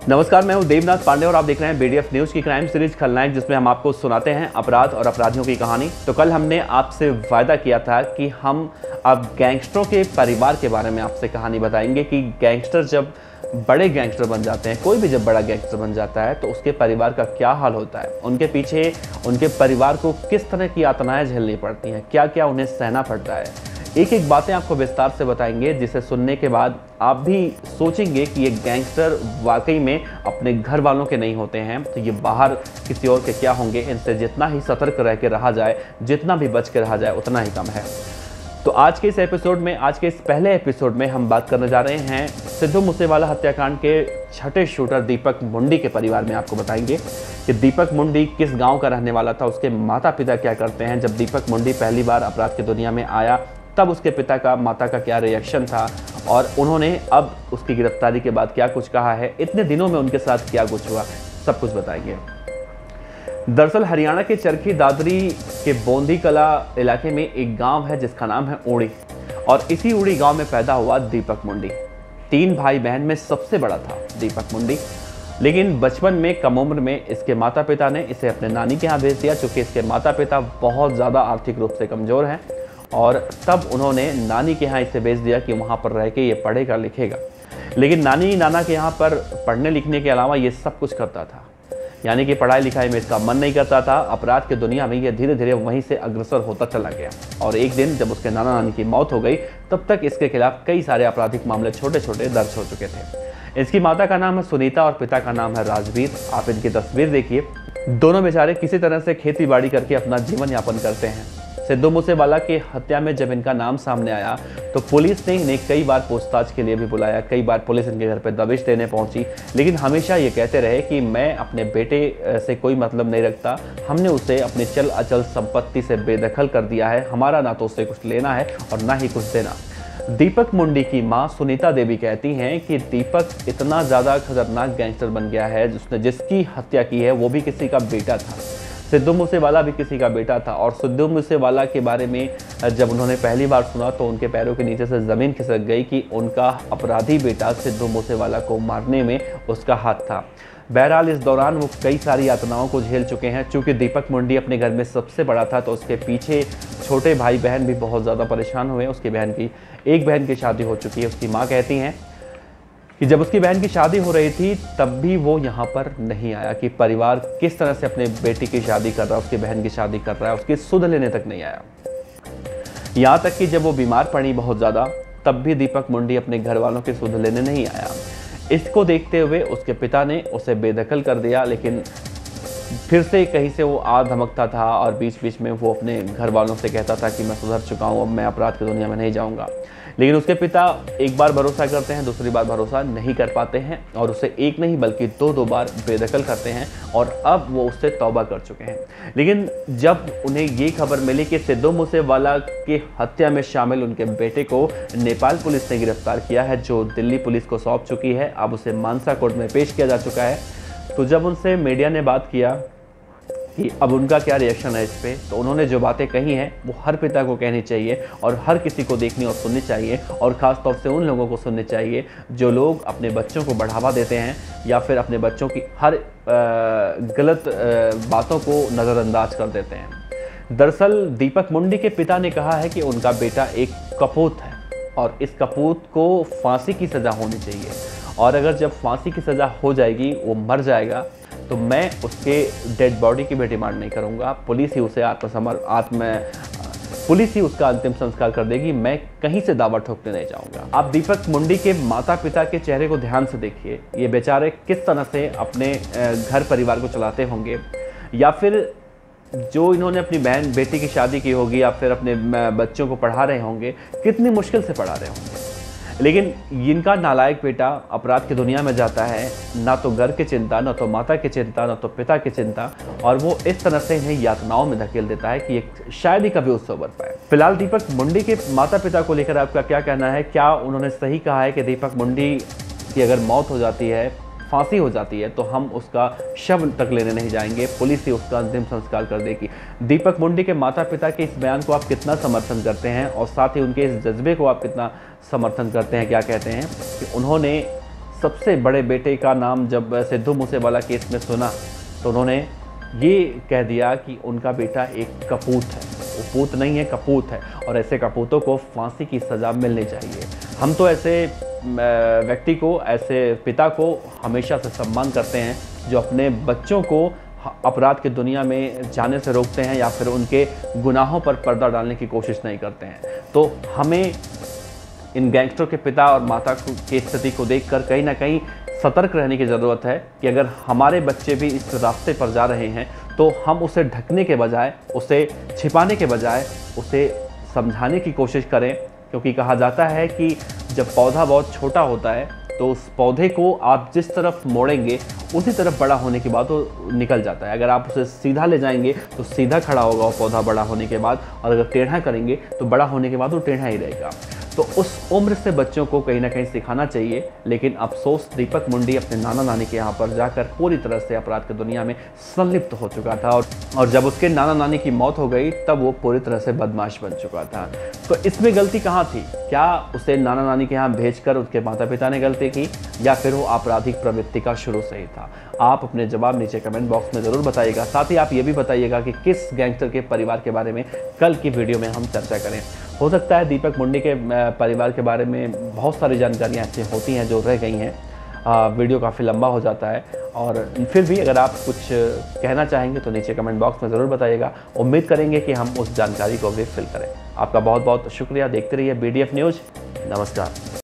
नमस्कार, मैं हूं देवनाथ पांडे और आप देख रहे हैं बीडीएफ न्यूज की क्राइम सीरीज खलनायक, जिसमें हम आपको सुनाते हैं अपराध और अपराधियों की कहानी। तो कल हमने आपसे वायदा किया था कि हम अब गैंगस्टरों के परिवार के बारे में आपसे कहानी बताएंगे कि गैंगस्टर जब बड़े गैंगस्टर बन जाते हैं, कोई भी जब बड़ा गैंगस्टर बन जाता है तो उसके परिवार का क्या हाल होता है, उनके पीछे उनके परिवार को किस तरह की यातनाएं झेलनी पड़ती हैं, क्या क्या उन्हें सहना पड़ता है। एक एक बातें आपको विस्तार से बताएंगे, जिसे सुनने के बाद आप भी सोचेंगे कि ये गैंगस्टर वाकई में अपने घर वालों के नहीं होते हैं तो ये बाहर किसी और के क्या होंगे। इनसे जितना ही सतर्क रह के रहा जाए, जितना भी बच के रहा जाए, उतना ही कम है। तो आज के इस एपिसोड में, आज के इस पहले एपिसोड में हम बात करने जा रहे हैं सिद्धू मूसेवाला हत्याकांड के छठे शूटर दीपक मुंडी के परिवार में। आपको बताएंगे कि दीपक मुंडी किस गांव का रहने वाला था, उसके माता पिता क्या करते हैं, जब दीपक मुंडी पहली बार अपराध की दुनिया में आया तब उसके पिता का, माता का क्या रिएक्शन था और उन्होंने अब उसकी गिरफ्तारी के बाद क्या कुछ कहा है, इतने दिनों में उनके साथ क्या कुछ हुआ, सब कुछ बताएंगे। दरअसल हरियाणा के चरखी दादरी के बोंदी कला इलाके में एक गांव है जिसका नाम है उड़ी, और इसी उड़ी गांव में पैदा हुआ दीपक मुंडी। 3 भाई बहन में सबसे बड़ा था दीपक मुंडी, लेकिन बचपन में कम उम्र में इसके माता पिता ने इसे अपने नानी के यहाँ भेज दिया, चूँकि इसके माता पिता बहुत ज़्यादा आर्थिक रूप से कमज़ोर हैं, और तब उन्होंने नानी के यहाँ इसे भेज दिया कि वहाँ पर रह के ये पढ़ेगा लिखेगा। लेकिन नानी नाना के यहाँ पर पढ़ने लिखने के अलावा ये सब कुछ करता था, यानी कि पढ़ाई लिखाई में इसका मन नहीं करता था। अपराध की दुनिया में ये धीरे धीरे वहीं से अग्रसर होता चला गया, और एक दिन जब उसके नाना नानी की मौत हो गई तब तक इसके खिलाफ कई सारे आपराधिक मामले छोटे छोटे दर्ज हो चुके थे। इसकी माता का नाम है सुनीता और पिता का नाम है राजवीर। आप इनकी तस्वीर देखिए, दोनों बेचारे किसी तरह से खेती बाड़ी करके अपना जीवन यापन करते हैं। सिद्धू मूसेवाला की हत्या में जब इनका नाम सामने आया तो पुलिस ने इन्हें कई बार पूछताछ के लिए भी बुलाया, कई बार पुलिस इनके घर पर दबिश देने पहुंची, लेकिन हमेशा ये कहते रहे कि मैं अपने बेटे से कोई मतलब नहीं रखता, हमने उसे अपनी चल अचल संपत्ति से बेदखल कर दिया है, हमारा ना तो उससे कुछ लेना है और ना ही कुछ देना। दीपक मुंडी की मां सुनीता देवी कहती हैं कि दीपक इतना ज़्यादा खतरनाक गैंगस्टर बन गया है, जिसकी हत्या की है वो भी किसी का बेटा था, सिद्धू मूसेवाला भी किसी का बेटा था। और सिद्धू मूसेवाला के बारे में जब उन्होंने पहली बार सुना तो उनके पैरों के नीचे से ज़मीन खिसक गई कि उनका अपराधी बेटा सिद्धू मूसेवाला को मारने में उसका हाथ था। बहरहाल इस दौरान वो कई सारी यातनाओं को झेल चुके हैं। चूँकि दीपक मुंडी अपने घर में सबसे बड़ा था तो उसके पीछे छोटे भाई बहन भी बहुत ज़्यादा परेशान हुए। उसकी एक बहन की शादी हो चुकी है। उसकी माँ कहती हैं कि जब उसकी बहन की शादी हो रही थी तब भी वो यहाँ पर नहीं आया, कि परिवार किस तरह से अपने बेटी की शादी कर रहा है, उसकी बहन की शादी कर रहा है, उसकी सुध लेने तक नहीं आया। यहाँ तक कि जब वो बीमार पड़ी बहुत ज़्यादा तब भी दीपक मुंडी अपने घर वालों की सुध लेने नहीं आया। इसको देखते हुए उसके पिता ने उसे बेदखल कर दिया, लेकिन फिर से कहीं से वो आ धमकता था और बीच बीच में वो अपने घर वालों से कहता था कि मैं सुधर चुका हूँ, अब मैं अपराध की दुनिया में नहीं जाऊँगा। लेकिन उसके पिता एक बार भरोसा करते हैं, दूसरी बार भरोसा नहीं कर पाते हैं और उसे एक नहीं बल्कि दो बार बेदखल करते हैं, और अब वो उससे तौबा कर चुके हैं। लेकिन जब उन्हें ये खबर मिली कि सिद्धू मूसेवाला की हत्या में शामिल उनके बेटे को नेपाल पुलिस ने गिरफ्तार किया है, जो दिल्ली पुलिस को सौंप चुकी है, अब उसे मानसा कोर्ट में पेश किया जा चुका है, तो जब उनसे मीडिया ने बात किया कि अब उनका क्या रिएक्शन है इस पे, तो उन्होंने जो बातें कही हैं वो हर पिता को कहनी चाहिए और हर किसी को देखनी और सुननी चाहिए, और ख़ास तौर से उन लोगों को सुननी चाहिए जो लोग अपने बच्चों को बढ़ावा देते हैं या फिर अपने बच्चों की हर गलत बातों को नज़रअंदाज कर देते हैं। दरअसल दीपक मुंडी के पिता ने कहा है कि उनका बेटा एक कपूत है और इस कपूत को फांसी की सज़ा होनी चाहिए, और अगर जब फांसी की सज़ा हो जाएगी, वो मर जाएगा, तो मैं उसके डेड बॉडी की भी डिमांड नहीं करूंगा, पुलिस ही उसे पुलिस ही उसका अंतिम संस्कार कर देगी, मैं कहीं से दावा ठोकने नहीं जाऊंगा। आप दीपक मुंडी के माता पिता के चेहरे को ध्यान से देखिए, ये बेचारे किस तरह से अपने घर परिवार को चलाते होंगे, या फिर जो इन्होंने अपनी बहन बेटी की शादी की होगी या फिर अपने बच्चों को पढ़ा रहे होंगे, कितनी मुश्किल से पढ़ा रहे होंगे। लेकिन इनका नालायक बेटा अपराध की दुनिया में जाता है, ना तो घर की चिंता, ना तो माता की चिंता, ना तो पिता की चिंता, और वो इस तरह से इन्हें यातनाओं में धकेल देता है कि शायद ही कभी उससे उबर पाए। फिलहाल दीपक मुंडी के माता पिता को लेकर आपका क्या कहना है? क्या उन्होंने सही कहा है कि दीपक मुंडी की अगर मौत हो जाती है, फांसी हो जाती है, तो हम उसका शव तक लेने नहीं जाएंगे, पुलिस ही उसका अंतिम संस्कार कर देगी? दीपक मुंडी के माता पिता के इस बयान को आप कितना समर्थन करते हैं, और साथ ही उनके इस जज्बे को आप कितना समर्थन करते हैं? क्या कहते हैं कि उन्होंने सबसे बड़े बेटे का नाम जब सिद्धू मूसेवाला केस में सुना तो उन्होंने ये कह दिया कि उनका बेटा एक कपूत है, वो पूत नहीं है, कपूत है, और ऐसे कपूतों को फांसी की सज़ा मिलनी चाहिए। हम तो ऐसे व्यक्ति को, ऐसे पिता को हमेशा से सम्मान करते हैं जो अपने बच्चों को अपराध की दुनिया में जाने से रोकते हैं या फिर उनके गुनाहों पर पर्दा डालने की कोशिश नहीं करते हैं। तो हमें इन गैंगस्टरों के पिता और माता की स्थिति को देखकर कहीं ना कहीं सतर्क रहने की ज़रूरत है कि अगर हमारे बच्चे भी इस रास्ते पर जा रहे हैं तो हम उसे ढकने के बजाय, उसे छिपाने के बजाय उसे समझाने की कोशिश करें। क्योंकि कहा जाता है कि जब पौधा बहुत छोटा होता है तो उस पौधे को आप जिस तरफ मोड़ेंगे उसी तरफ बड़ा होने के बाद वो निकल जाता है। अगर आप उसे सीधा ले जाएंगे तो सीधा खड़ा होगा वो पौधा बड़ा होने के बाद, और अगर टेढ़ा करेंगे तो बड़ा होने के बाद वो टेढ़ा ही रहेगा। तो उस उम्र से बच्चों को कहीं ना कहीं सिखाना चाहिए। लेकिन अफसोस दीपक मुंडी अपने नाना नानी के यहाँ पर जाकर पूरी तरह से अपराध की दुनिया में संलिप्त हो चुका था, और जब उसके नाना नानी की मौत हो गई तब वो पूरी तरह से बदमाश बन चुका था। तो इसमें गलती कहाँ थी? क्या उसे नाना नानी के यहाँ भेजकर उसके माता पिता ने गलती की, या फिर वो आपराधिक प्रवृत्ति का शुरू से ही था? आप अपने जवाब नीचे कमेंट बॉक्स में ज़रूर बताइएगा। साथ ही आप ये भी बताइएगा कि किस गैंगस्टर के परिवार के बारे में कल की वीडियो में हम चर्चा करें। हो सकता है दीपक मुंडी के परिवार के बारे में बहुत सारी जानकारियाँ ऐसी होती हैं जो रह गई हैं, वीडियो काफ़ी लंबा हो जाता है, और फिर भी अगर आप कुछ कहना चाहेंगे तो नीचे कमेंट बॉक्स में ज़रूर बताइएगा। उम्मीद करेंगे कि हम उस जानकारी को भी फिल करें। आपका बहुत बहुत शुक्रिया। देखते रहिए BDF न्यूज़। नमस्कार।